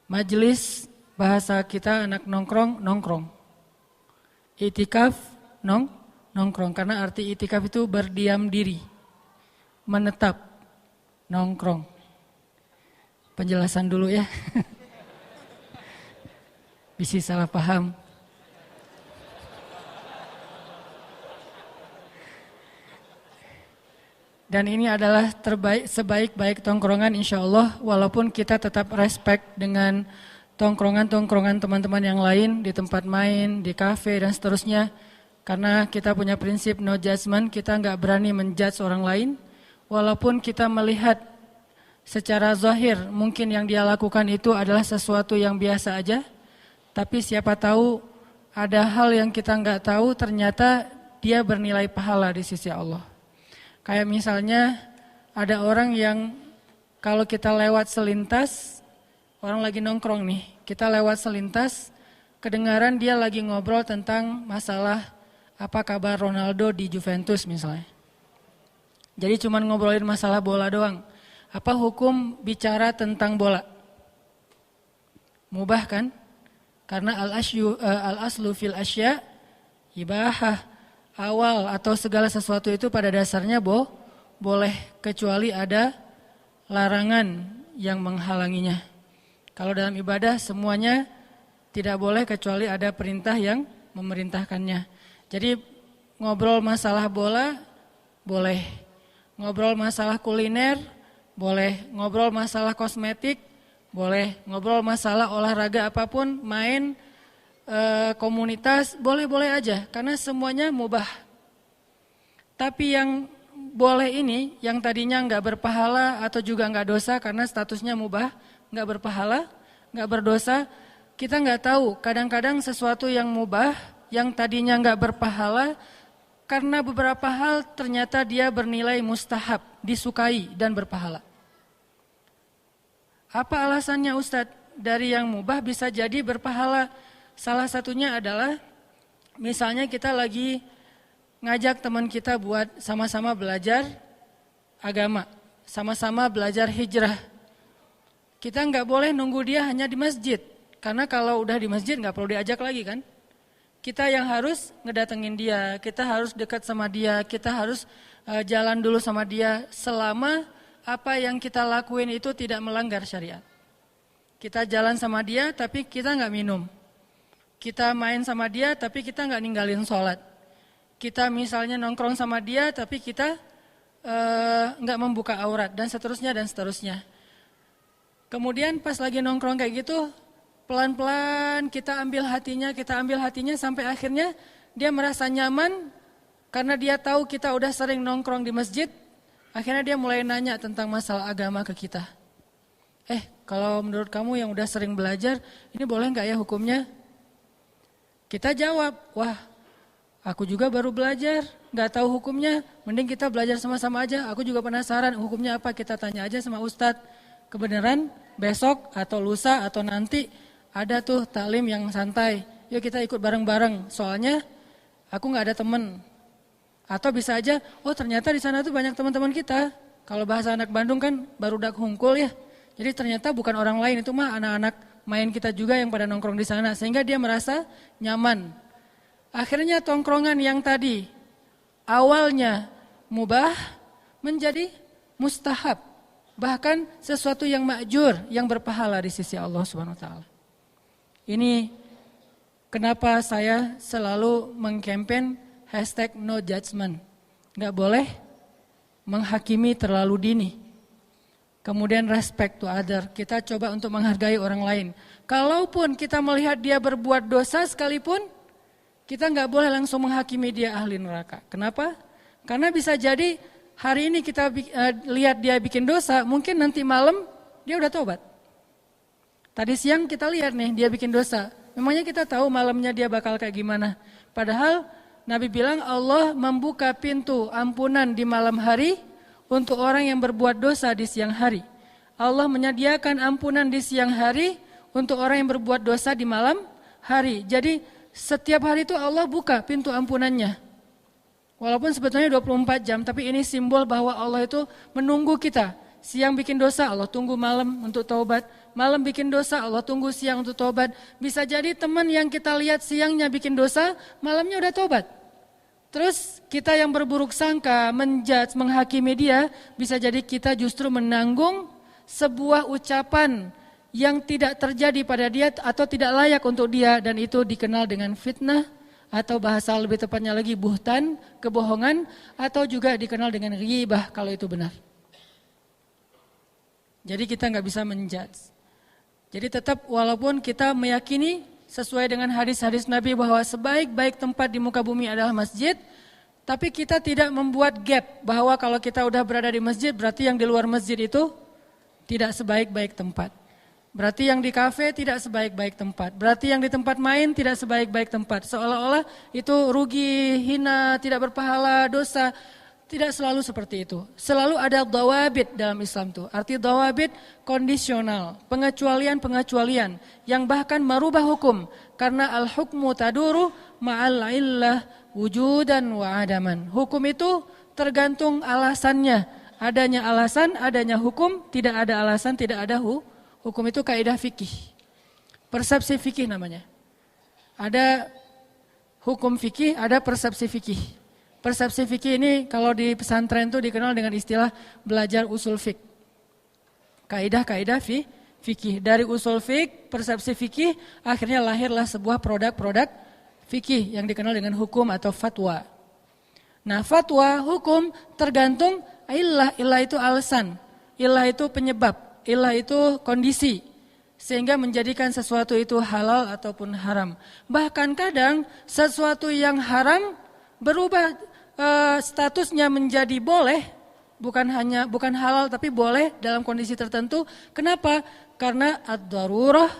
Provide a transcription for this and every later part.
Majelis bahasa kita anak nongkrong, nongkrong. Itikaf, nongkrong. Karena arti itikaf itu berdiam diri, menetap, nongkrong. Penjelasan dulu ya. Bisa salah paham. Dan ini adalah sebaik-baik tongkrongan insya Allah, walaupun kita tetap respect dengan tongkrongan-tongkrongan teman-teman yang lain di tempat main, di kafe dan seterusnya. Karena kita punya prinsip no judgment, kita nggak berani menjudge orang lain. Walaupun kita melihat secara zahir mungkin yang dia lakukan itu adalah sesuatu yang biasa aja. Tapi siapa tahu ada hal yang kita nggak tahu ternyata dia bernilai pahala di sisi Allah. Kayak misalnya ada orang yang kalau kita lewat selintas, orang lagi nongkrong nih, kita lewat selintas, kedengaran dia lagi ngobrol tentang masalah apa kabar Ronaldo di Juventus misalnya. Jadi cuma ngobrolin masalah bola doang. Apa hukum bicara tentang bola? Mubah kan? Karena al-aslu fil asya ibahah. Awal atau segala sesuatu itu pada dasarnya boleh kecuali ada larangan yang menghalanginya. Kalau dalam ibadah semuanya tidak boleh kecuali ada perintah yang memerintahkannya. Jadi ngobrol masalah bola boleh, ngobrol masalah kuliner boleh, ngobrol masalah kosmetik boleh, ngobrol masalah olahraga apapun, main komunitas, boleh-boleh aja, karena semuanya mubah. Tapi yang boleh ini, yang tadinya nggak berpahala atau juga nggak dosa, karena statusnya mubah, nggak berpahala, nggak berdosa, kita nggak tahu. Kadang-kadang sesuatu yang mubah, yang tadinya nggak berpahala, karena beberapa hal ternyata dia bernilai mustahab, disukai dan berpahala. Apa alasannya Ustadz? Dari yang mubah bisa jadi berpahala. Salah satunya adalah misalnya kita lagi ngajak teman kita buat sama-sama belajar agama, sama-sama belajar hijrah. Kita nggak boleh nunggu dia hanya di masjid, karena kalau udah di masjid nggak perlu diajak lagi kan. Kita yang harus ngedatengin dia, kita harus dekat sama dia, kita harus jalan dulu sama dia selama apa yang kita lakuin itu tidak melanggar syariat. Kita jalan sama dia tapi kita nggak minum. Kita main sama dia tapi kita nggak ninggalin sholat. Kita misalnya nongkrong sama dia tapi kita nggak membuka aurat dan seterusnya dan seterusnya. Kemudian pas lagi nongkrong kayak gitu, pelan-pelan kita ambil hatinya sampai akhirnya dia merasa nyaman karena dia tahu kita udah sering nongkrong di masjid. Akhirnya dia mulai nanya tentang masalah agama ke kita. Kalau menurut kamu yang udah sering belajar, ini boleh nggak ya hukumnya? Kita jawab, wah aku juga baru belajar, nggak tahu hukumnya, mending kita belajar sama-sama aja, aku juga penasaran hukumnya apa, kita tanya aja sama Ustadz. Kebenaran besok atau lusa atau nanti ada tuh taklim yang santai, yuk kita ikut bareng-bareng, soalnya aku nggak ada temen. Atau bisa aja, oh ternyata di sana tuh banyak teman-teman kita, kalau bahasa anak Bandung kan barudak hungkul ya, jadi ternyata bukan orang lain, itu mah anak-anak main kita juga yang pada nongkrong di sana, sehingga dia merasa nyaman. Akhirnya tongkrongan yang tadi awalnya mubah menjadi mustahab, bahkan sesuatu yang ma'jur, yang berpahala di sisi Allah Subhanahu wa taala. Ini kenapa saya selalu mengkampen #NoJudgment. Enggak boleh menghakimi terlalu dini. Kemudian respect to other, kita coba untuk menghargai orang lain. Kalaupun kita melihat dia berbuat dosa sekalipun, kita nggak boleh langsung menghakimi dia ahli neraka. Kenapa? Karena bisa jadi hari ini kita lihat dia bikin dosa, mungkin nanti malam dia udah tobat. Tadi siang kita lihat nih dia bikin dosa, memangnya kita tahu malamnya dia bakal kayak gimana. Padahal Nabi bilang Allah membuka pintu ampunan di malam hari untuk orang yang berbuat dosa di siang hari. Allah menyediakan ampunan di siang hari untuk orang yang berbuat dosa di malam hari. Jadi setiap hari itu Allah buka pintu ampunannya. Walaupun sebetulnya 24 jam, tapi ini simbol bahwa Allah itu menunggu kita. Siang bikin dosa, Allah tunggu malam untuk taubat. Malam bikin dosa, Allah tunggu siang untuk taubat. Bisa jadi teman yang kita lihat siangnya bikin dosa, malamnya udah taubat. Terus kita yang berburuk sangka, menjudge, menghakimi dia, bisa jadi kita justru menanggung sebuah ucapan yang tidak terjadi pada dia atau tidak layak untuk dia, dan itu dikenal dengan fitnah atau bahasa lebih tepatnya lagi buhtan, kebohongan, atau juga dikenal dengan ghibah kalau itu benar. Jadi kita nggak bisa menjudge. Jadi tetap walaupun kita meyakini sesuai dengan hadis-hadis Nabi bahwa sebaik-baik tempat di muka bumi adalah masjid, tapi kita tidak membuat gap bahwa kalau kita udah berada di masjid berarti yang di luar masjid itu tidak sebaik-baik tempat. Berarti yang di kafe tidak sebaik-baik tempat. Berarti yang di tempat main tidak sebaik-baik tempat. Seolah-olah itu rugi, hina, tidak berpahala, dosa. Tidak selalu seperti itu. Selalu ada dawabit dalam Islam itu. Arti dawabit kondisional, pengecualian-pengecualian yang bahkan merubah hukum. Karena al-hukmu taduru ma'al illah wujudan wa adaman. Hukum itu tergantung alasannya. Adanya alasan, adanya hukum, tidak ada alasan, tidak ada hukum. Itu kaidah fikih. Persepsi fikih namanya. Ada hukum fikih, ada persepsi fikih. Persepsi fikih ini kalau di pesantren itu dikenal dengan istilah belajar usul fik. Kaidah-kaidah fikih. Dari usul fik, persepsi fikih, akhirnya lahirlah sebuah produk-produk fikih yang dikenal dengan hukum atau fatwa. Nah, fatwa, hukum tergantung illah. Illah itu alasan, illah itu penyebab, illah itu kondisi. Sehingga menjadikan sesuatu itu halal ataupun haram. Bahkan kadang sesuatu yang haram berubah statusnya menjadi boleh, bukan halal tapi boleh dalam kondisi tertentu. Kenapa? Karena ad-darurah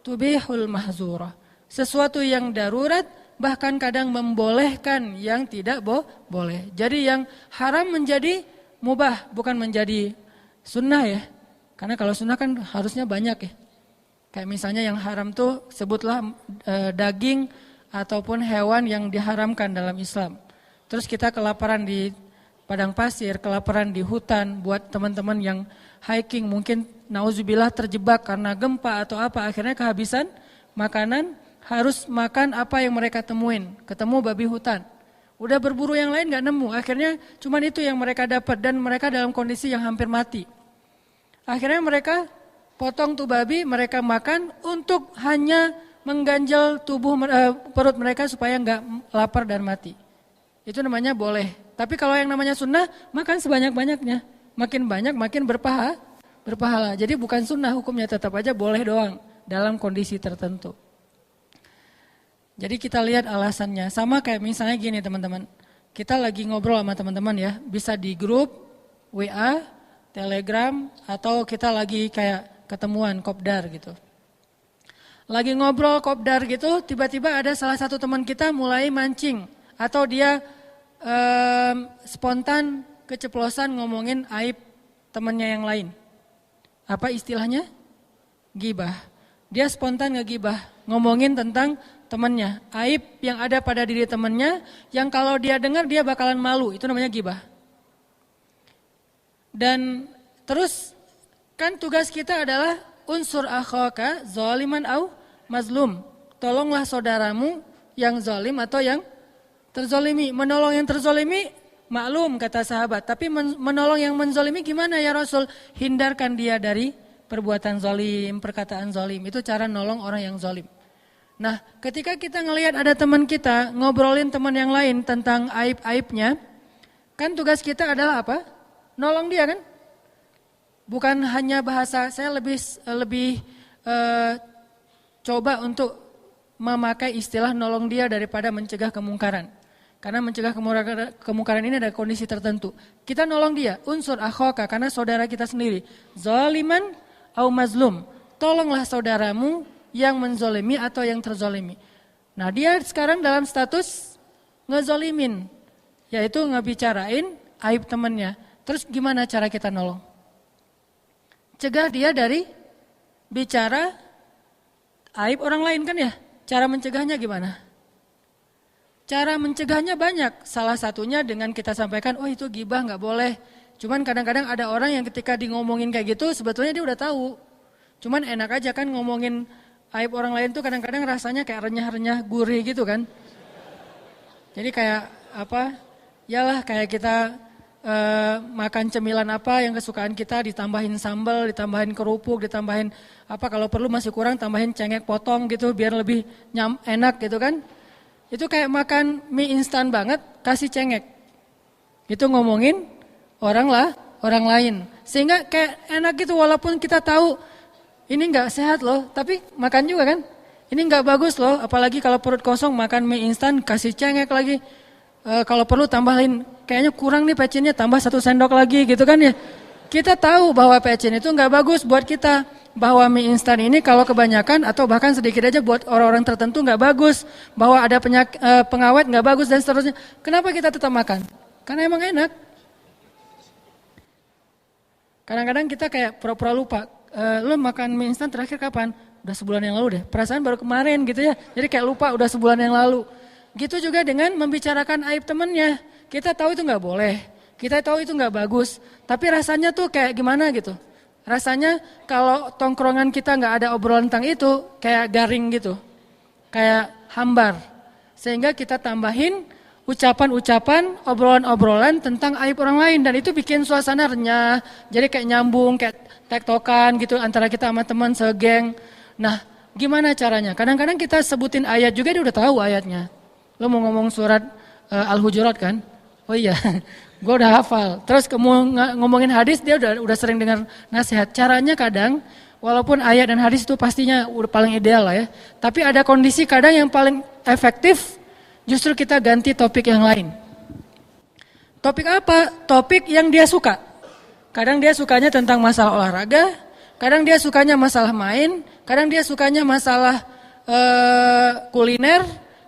tubihul mahzurah. Sesuatu yang darurat bahkan kadang membolehkan yang tidak boleh. Jadi yang haram menjadi mubah, bukan menjadi sunnah ya. Karena kalau sunnah kan harusnya banyak ya. Kayak misalnya yang haram tuh sebutlah daging ataupun hewan yang diharamkan dalam Islam. Terus kita kelaparan di padang pasir, kelaparan di hutan, buat teman-teman yang hiking mungkin nauzubillah terjebak karena gempa atau apa, akhirnya kehabisan makanan, harus makan apa yang mereka temuin, ketemu babi hutan. Udah berburu yang lain gak nemu, akhirnya cuman itu yang mereka dapat dan mereka dalam kondisi yang hampir mati. Akhirnya mereka potong tuh babi, mereka makan untuk hanya mengganjal perut mereka supaya gak lapar dan mati. Itu namanya boleh. Tapi kalau yang namanya sunnah, makan sebanyak-banyaknya. Makin banyak, makin berpahala. Jadi bukan sunnah hukumnya, tetap aja boleh doang dalam kondisi tertentu. Jadi kita lihat alasannya. Sama kayak misalnya gini teman-teman. Kita lagi ngobrol sama teman-teman ya. Bisa di grup, WA, Telegram, atau kita lagi kayak ketemuan, kopdar gitu. Lagi ngobrol kopdar gitu, tiba-tiba ada salah satu teman kita mulai mancing. Atau dia spontan keceplosan ngomongin aib temannya yang lain. Apa istilahnya? Gibah. Dia spontan ngegibah, ngomongin tentang temannya, aib yang ada pada diri temannya, yang kalau dia dengar dia bakalan malu, itu namanya gibah. Dan terus kan tugas kita adalah unsur akhaka zaliman au mazlum. Tolonglah saudaramu yang zalim atau yang terzolimi. Menolong yang terzolimi maklum kata sahabat, tapi menolong yang menzolimi gimana ya Rasul? Hindarkan dia dari perbuatan zalim, perkataan zalim. Itu cara nolong orang yang zalim. Nah, ketika kita ngelihat ada teman kita ngobrolin teman yang lain tentang aib-aibnya, kan tugas kita adalah apa? Nolong dia kan? Bukan hanya bahasa, saya lebih coba untuk memakai istilah nolong dia daripada mencegah kemungkaran. Karena mencegah kemungkaran ini ada kondisi tertentu. Kita nolong dia, unsur akhaka, karena saudara kita sendiri. Zaliman au mazlum. Tolonglah saudaramu yang menzolimi atau yang terzolimi. Nah dia sekarang dalam status ngezolimin. Yaitu ngebicarain aib temannya. Terus gimana cara kita nolong? Cegah dia dari bicara aib orang lain kan ya? Cara mencegahnya gimana? Cara mencegahnya banyak, salah satunya dengan kita sampaikan, oh itu gibah gak boleh, Cuman kadang-kadang ada orang yang ketika di ngomongin kayak gitu sebetulnya dia udah tahu. Cuman enak aja kan ngomongin aib orang lain tuh kadang-kadang rasanya kayak renyah-renyah gurih gitu kan. Jadi kayak apa, yalah kayak kita makan cemilan apa yang kesukaan kita, ditambahin sambal, ditambahin kerupuk, ditambahin apa, kalau perlu masih kurang tambahin cengek potong gitu biar lebih enak gitu kan. Itu kayak makan mie instan banget kasih cengek. Itu ngomongin orang lain. Sehingga kayak enak gitu walaupun kita tahu ini enggak sehat loh, tapi makan juga kan. Ini enggak bagus loh, apalagi kalau perut kosong makan mie instan kasih cengek lagi. Kalau perlu tambahin, kayaknya kurang nih pecinnya, tambah 1 sendok lagi gitu kan ya. Kita tahu bahwa pecin itu enggak bagus buat kita. Bahwa mie instan ini kalau kebanyakan atau bahkan sedikit aja buat orang-orang tertentu enggak bagus. Bahwa ada pengawet enggak bagus dan seterusnya. Kenapa kita tetap makan? Karena emang enak. Kadang-kadang kita kayak pura-pura lupa. Lo makan mie instan terakhir kapan? Udah sebulan yang lalu deh. Perasaan baru kemarin gitu ya. Jadi kayak lupa udah sebulan yang lalu. Gitu juga dengan membicarakan aib temennya. Kita tahu itu nggak boleh. Kita tahu itu nggak bagus. Tapi rasanya tuh kayak gimana gitu. Rasanya kalau tongkrongan kita nggak ada obrolan tentang itu, kayak garing gitu. Kayak hambar. Sehingga kita tambahin ucapan-ucapan, obrolan-obrolan tentang aib orang lain. Dan itu bikin suasana renyah. Jadi kayak nyambung, kayak tektokan gitu antara kita sama teman segeng. Nah, gimana caranya? Kadang-kadang kita sebutin ayat juga dia udah tahu ayatnya. Lo mau ngomong surat Al-Hujurat kan? Oh iya, gue udah hafal. Terus ngomongin hadis dia udah sering dengar nasihat. Caranya kadang, walaupun ayat dan hadis itu pastinya udah paling ideal lah ya. Tapi ada kondisi kadang yang paling efektif, justru kita ganti topik yang lain. Topik apa? Topik yang dia suka. Kadang dia sukanya tentang masalah olahraga, kadang dia sukanya masalah main, kadang dia sukanya masalah kuliner,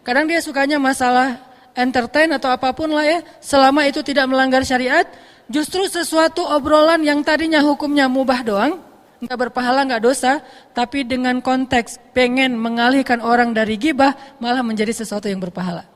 kadang dia sukanya masalah entertain atau apapun lah ya. Selama itu tidak melanggar syariat, justru sesuatu obrolan yang tadinya hukumnya mubah doang, nggak berpahala, nggak dosa, tapi dengan konteks pengen mengalihkan orang dari gibah, malah menjadi sesuatu yang berpahala.